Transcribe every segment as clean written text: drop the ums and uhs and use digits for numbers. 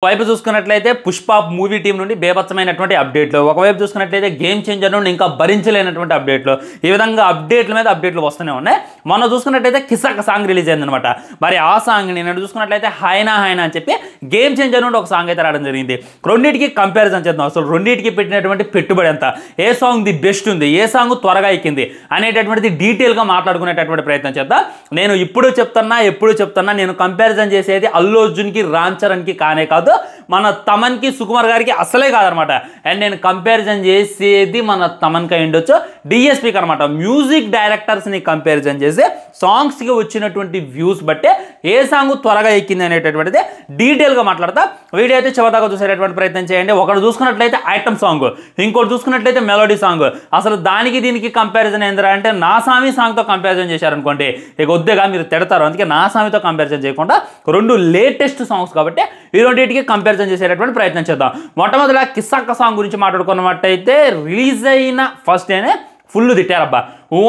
వైపు చూసుకున్నట్లయితే Pushpa movie team నుండి బేభత్సమైనటువంటి అప్డేట్లు, ఒకవైపు చూసుకున్నట్లయితే గేమ్ చేంజర్ నుండి ఇంకా భరించలేనటువంటి అప్డేట్లు, ఈ విధంగా అప్డేట్ల మీద అప్డేట్లు వస్తూనే ఉన్నాయి. మొన్న చూసుకున్నట్లయితే కిసక్ సాంగ్ రిలీజ్ అయిందనమాట. మరి ఆ సాంగ్ నేను చూసుకున్నట్లయితే హైనా హైనా అని చెప్పి గేమ్ చేంజర్ నుండి ఒక సాంగ్ అయితే రావడం జరిగింది. రెండింటికి కంపారిజన్ చేద్దాం. అసలు రెండింటికి పెట్టినటువంటి పెట్టుబడి ఎంత, ఏ సాంగ్ ది బెస్ట్ ఉంది, ఏ సాంగ్ త్వరగా ఎక్కింది అనేటటువంటిది డీటెయిల్గా మాట్లాడుకునేటటువంటి ప్రయత్నం చేద్దాం. నేను ఎప్పుడు చెప్తున్నా నేను కంపారిజన్ చేసేది అల్లు అర్జున్కి రామ్ చరణ్కి కానే కాదు, మన తమన్కి సుకుమార్ గారికి అసలే కాదనమాట. అండ్ నేను కంపారిజన్ చేసేది మన తమన్కి ఉండొచ్చు డిఎస్పీకి అనమాట. మ్యూజిక్ డైరెక్టర్స్ని కంపారిజన్ చేసి సాంగ్స్కి వచ్చినటువంటి వ్యూస్ బట్టే ఏ సాంగ్ త్వరగా ఎక్కింది అనేటటువంటిది డీటెయిల్గా మాట్లాడతా. వీడియో అయితే చివరిదాకా చూసేటటువంటి ప్రయత్నం చేయండి. ఒకటి చూసుకున్నట్లయితే ఐటమ్ సాంగ్, ఇంకోటి చూసుకున్నట్లయితే మెలోడీ సాంగ్. అసలు దానికి దీనికి కంపారిజన్ ఏందిరా అంటే నా సామి సాంగ్తో కంపారిజన్ చేశారనుకోండి ఇక వద్దేగా మీరు తిడతారు. అందుకే నా సామితో కంపారిజన్ చేయకుండా రెండు లేటెస్ట్ సాంగ్స్ కాబట్టి ఈ రెండింటికి కంపారిజన్ చేసేటటువంటి ప్రయత్నం చేద్దాం. మొట్టమొదటిగా కిస్సక్క సాంగ్ గురించి మాట్లాడుకున్నట్టయితే రిలీజ్ అయిన ఫస్ట్ డేనే ఫుల్ తిట్టారబ్బా.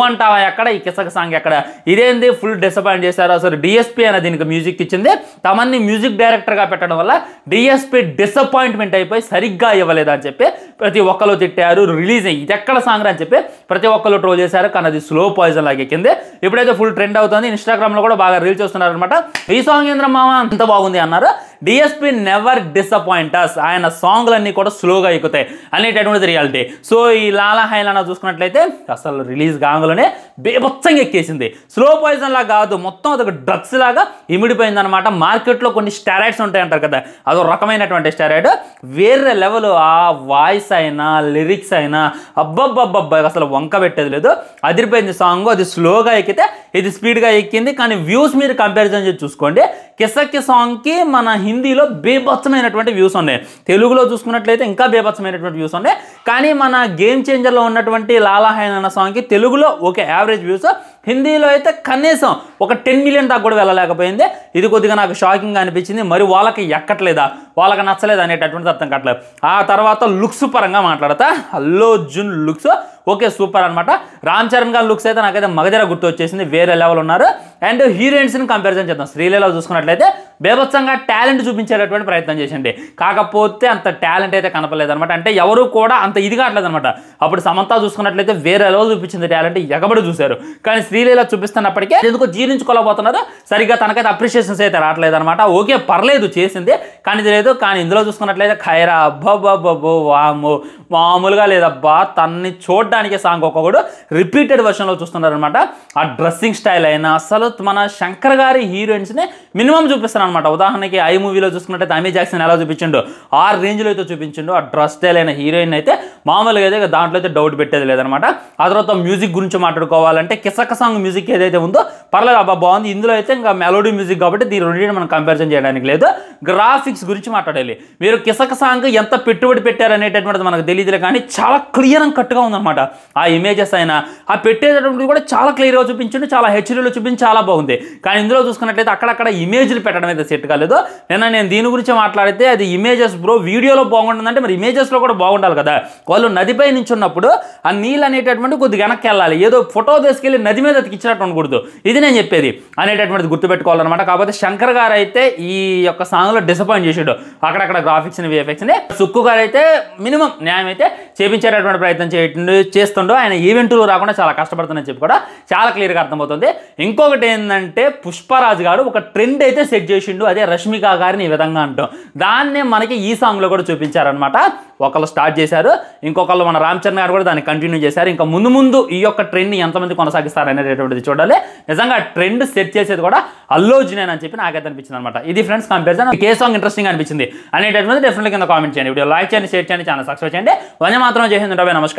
అంటావా ఎక్కడ, ఈ కిసక సాంగ్ ఎక్కడ, ఇదేంది ఫుల్ డిసప్పాయింట్ చేశారు. అసలు డిఎస్పీ అనే దీనికి మ్యూజిక్ ఇచ్చింది, తమన్ని మ్యూజిక్ డైరెక్టర్గా పెట్టడం వల్ల డిఎస్పీ డిసప్పాయింట్మెంట్ అయిపోయి సరిగ్గా ఇవ్వలేదు అని చెప్పి ప్రతి ఒక్కరు తిట్టారు. రిలీజ్ అయ్యి ఇది ఎక్కడ సాంగ్ అని చెప్పి ప్రతి ఒక్కరు ట్రోల్ చేశారు. కానీ అది స్లో పాయిజన్ లాగా ఎక్కింది. ఇప్పుడైతే ఫుల్ ట్రెండ్ అవుతుంది. ఇన్స్టాగ్రామ్లో కూడా బాగా రీల్స్ వస్తున్నారు అనమాట. ఈ సాంగ్ ఏంద్ర మామ అంత బాగుంది అన్నారు. డిఎస్పీ నెవర్ డిసప్పాయింట్ అస్, ఆయన సాంగ్లన్నీ కూడా స్లోగా ఎక్కుతాయి అనేటటువంటిది రియాలిటీ. సో ఈ లాలా హైలానా చూసుకున్నట్లయితే అసలు రిలీజ్ గాంగులోనే బేభత్సంగా ఎక్కేసింది. స్లో పాయిజన్ లాగా కాదు, మొత్తం అదొక డ్రగ్స్ లాగా ఇమిడిపోయింది అనమాట. మార్కెట్లో కొన్ని స్టెరాయిడ్స్ ఉంటాయి అంటారు కదా, అదో రకమైనటువంటి స్టెరాయిడ్. వేరే లెవెల్, ఆ వాయిస్ అయినా లిరిక్స్ అయినా అబ్బబ్బబ్బబ్బా అసలు వంక పెట్టేది లేదు. అదిరిపోయింది సాంగ్. అది స్లోగా ఎక్కితే ఇది స్పీడ్గా ఎక్కింది. కానీ వ్యూస్ మీరు కంపారిజన్ చేసి చూసుకోండి, కిసక్కి సాంగ్కి మన హిందీలో బేభత్సమైనటువంటి వ్యూస్ ఉన్నాయి, తెలుగులో చూసుకున్నట్లయితే ఇంకా బేభత్సమైనటువంటి వ్యూస్ ఉన్నాయి. కానీ మన గేమ్ చేంజర్లో ఉన్నటువంటి లాలా హైన్ అన్న సాంగ్కి తెలుగులో ఓకే యావరేజ్ వ్యూస్, హిందీలో అయితే కనీసం ఒక 10 మిలియన్ దాకా కూడా వెళ్ళలేకపోయింది. ఇది కొద్దిగా నాకు షాకింగ్గా అనిపించింది. మరి వాళ్ళకి ఎక్కట్లేదా, వాళ్ళకి నచ్చలేదు అనేటటువంటిది అర్థం కావట్లేదు. ఆ తర్వాత లుక్స్ పరంగా మాట్లాడతా, Allu Arjun looks okay super అనమాట. రామ్ చరణ్ గారి లుక్స్ అయితే నాకైతే మగధీర గుర్తు వచ్చేసింది, వేరే లెవెల్ ఉన్నారు. అండ్ హీరోయిన్స్ని కంపారిజన్ చేద్దాం. శ్రీలీల చూసుకున్నట్లయితే బేభత్సంగా టాలెంట్ చూపించేటటువంటి ప్రయత్నం చేసింది, కాకపోతే అంత టాలెంట్ అయితే కనపలేదు అనమాట. అంటే ఎవరు కూడా అంత ఇది కావట్లేదు అనమాట. అప్పుడు సమంత చూసుకున్నట్లయితే వేరే లెవెల్ చూపించింది టాలెంట్, ఎగబడి చూశారు. కానీ శ్రీలీల చూపిస్తున్నప్పటికీ ఎందుకు జీర్ణించుకోలేకపోతున్నారు, సరిగ్గా తనకైతే అప్రిషియేషన్స్ అయితే రావట్లేదు అనమాట. ఓకే పర్లేదు చేసింది, కానీ ఇది లేదు. కానీ ఇందులో చూసుకున్నట్లయితే ఖైరా అబ్బబ్బబ్బో వాము మామూలుగా లేదబ్బా. తనని చూడడానికి సాంగ్ ఒక్కొక్కడు రిపీటెడ్ వర్షన్లో చూస్తున్నారు అనమాట. ఆ డ్రెస్సింగ్ స్టైల్ అయినా అసలు మన శంకర్ గారి హీరోయిన్స్ని మినిమం చూపిస్తారు అనమాట. ఉదాహరణకి ఐ మూవీలో చూసుకున్నట్టయితే అమీ జాక్సన్ ఎలా చూపించిండు ఆ రేంజ్లో అయితే చూపించిండు. ఆ డ్రెస్ స్టైల్ అయిన హీరోయిన్ అయితే మామూలుగా అయితే దాంట్లో అయితే డౌట్ పెట్టేది లేదనమాట. ఆ తర్వాత మ్యూజిక్ గురించి మాట్లాడుకోవాలంటే కిసక సాంగ్ మ్యూజిక్ ఏదైతే ఉందో పర్లేదు అబ్బా బాగుంది. ఇందులో అయితే ఇంకా మెలోడీ మ్యూజిక్ కాబట్టి దీని రెండింటిని మనం కంపారిజన్ చేయడానికి లేదు. గ్రాఫిక్స్ గురించి మాట్లాడాలి. మీరు కిసక సాంగ్ ఎంత పెట్టుబడి పెట్టారు అనేటటువంటిది మనకు తెలియదులే, కానీ చాలా క్లియర్ అండ్ కట్గా ఉందన్నమాట. ఆ ఇమేజెస్ అయినా ఆ పెట్టేటటువంటిది కూడా చాలా క్లియర్గా చూపించండి, చాలా హెచ్డీలో చూపించి చాలా బాగుంది. కానీ ఇందులో చూసుకున్నట్లయితే అక్కడక్కడ ఇమేజ్లు పెట్టడం అయితే సెట్ కాలేదు. నేను దీని గురించి మాట్లాడితే అది ఇమేజెస్ బ్రో, వీడియోలో బాగుంటుందంటే మరి ఇమేజెస్లో కూడా బాగుండాలి కదా. వాళ్ళు నదిపై నుంచి ఉన్నప్పుడు ఆ నీళ్ళు అనేటటువంటి కొద్దిగా వెనక్కి వెళ్ళాలి, ఏదో ఫోటో తీసుకెళ్ళి నది మీద అతికిచ్చినట్టు ఉండకూడదు. ఇది నేను చెప్పేది అనేటటువంటిది గుర్తుపెట్టుకోవాలన్నమాట. కాకపోతే శంకర్ గారు అయితే ఈ యొక్క సాంగ్లో డిసప్పాయింట్ చేసాడు, అక్కడక్కడ గ్రాఫిక్స్ని విఎఫ్ఎక్స్ని. సుక్కు గారు అయితే మినిమం న్యాయం అయితే చేపించేటటువంటి ప్రయత్నం చేస్తుండో, ఆయన ఈవెంట్లు రాకుండా చాలా కష్టపడుతుందని చెప్పి కూడా చాలా క్లియర్గా అర్థమవుతుంది. ఇంకొకటి ఏంటంటే పుష్పరాజ్ గారు ఒక ట్రెండ్ అయితే సెట్ చేసిండు, అదే రష్మిక గారిని ఈ విధంగా అంటాం. దాన్నే మనకి ఈ సాంగ్లో కూడా చూపించారనమాట. ఒకళ్ళు స్టార్ట్ చేశారు, ఇంకొకళ్ళు మన రామ్ చరణ్ గారు కూడా దాన్ని కంటిన్యూ చేశారు. ఇంకా ముందు ఈ యొక్క ట్రెండ్ని ఎంతమంది కొనసాగిస్తారు అనేటటువంటిది చూడాలి. నిజంగా ట్రెండ్ సెట్ చేసేది కూడా అల్లు అర్జున్ అని చెప్పి నాకైతే అనిపించింది అనమాట. ఇది ఫ్రెండ్స్ కంపారిజన్. ఏ సాంగ్ ఇంట్రెస్టింగ్ అనిపించింది అనేటటువంటిది డెఫినెట్గా కింద కామెంట్ చేయండి. వీడియో లైక్ చేయండి, షేర్ చేయండి, ఛానల్ సబ్స్క్రైబ్ చేయండి. వందే మాత్రం జై హింద్, నమస్కారం.